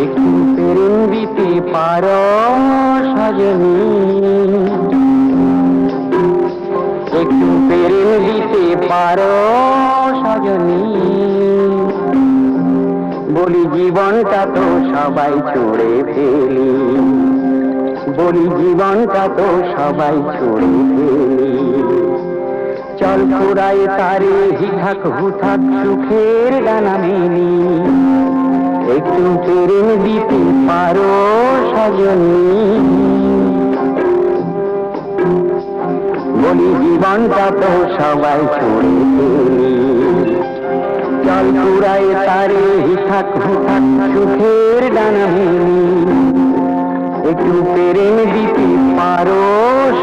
একটু প্রেম দিতে পারো সজনী, একটু প্রেম দিতে পারো সজনী, বলি জীবনটা তো সবাই ছুড়ে ফেলি, বলি জীবনটা তো সবাই ছুড়ে ফেলি। চল ফুরাই তারে হিথাক হুথাক সুখের ডানা মেলি, একটু প্রেম দিতে পারো সজনী, বলি জীবনটা তো সবাই ছুড়ে ফেলি। চল ফুরাই তারে হিথাক হুথাক সুখের ডানা মেলি, একটু প্রেম দিতে পারো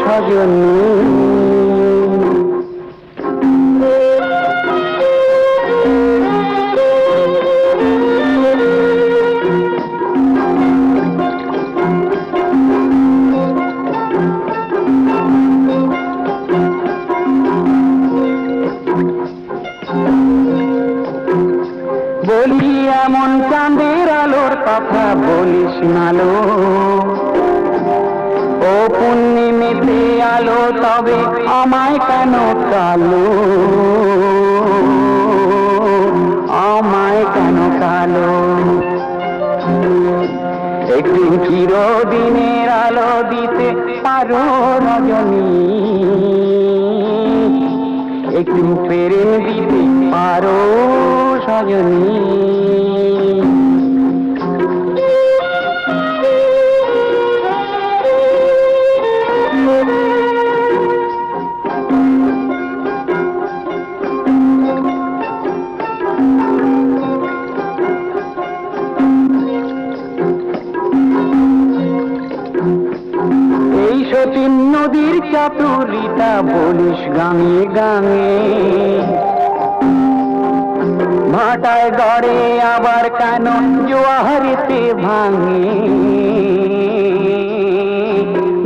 সজনী। বলি এমন চাঁদের আলোর কথা বলিস নালো, ও পূর্ণিমেতে আলো তবে আমায় কেন কালো, আমায় কেন কালো। একটু চিরদিনের আলো দিতে পারো রজনী, একটু প্রেম দিতে পারো সজনী। এই সতীন নদীর চাতুরিতা বলিস গাঙে গাঙে, ভাটায় গড়ে আবার কেন জোয়ারেতে ভাঙে,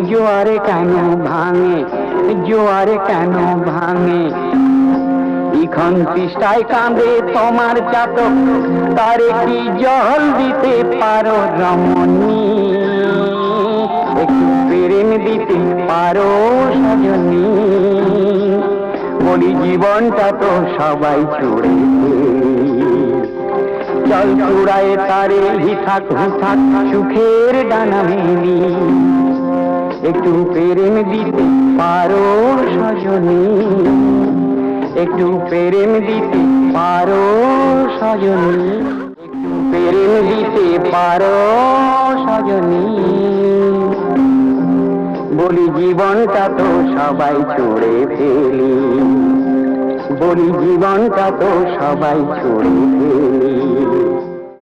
জোয়ারে কেন ভাঙে, জোয়ারে কেন ভাঙে। এখন পৃষ্ঠায় কাঁদে তোমার চাতক, তারে কি জল দিতে পারো রমণী, একটু প্রেম দিতে পারো সজনী, বলি জীবনটা তো সবাই ছুড়ে ফেলি। চল চূড়ায় তারে হিথাক হুথাক সুখের ডানা মেলি, একটু প্রেম দিতে পারো সজনী, একটু প্রেম দিতে পারো সজনী, একটু প্রেম দিতে পারো সজনী, বলি জীবনটা তো সবাই ছুড়ে ফেলি, বলি জীবনটা তো সবাই ছুড়ে ফেলি।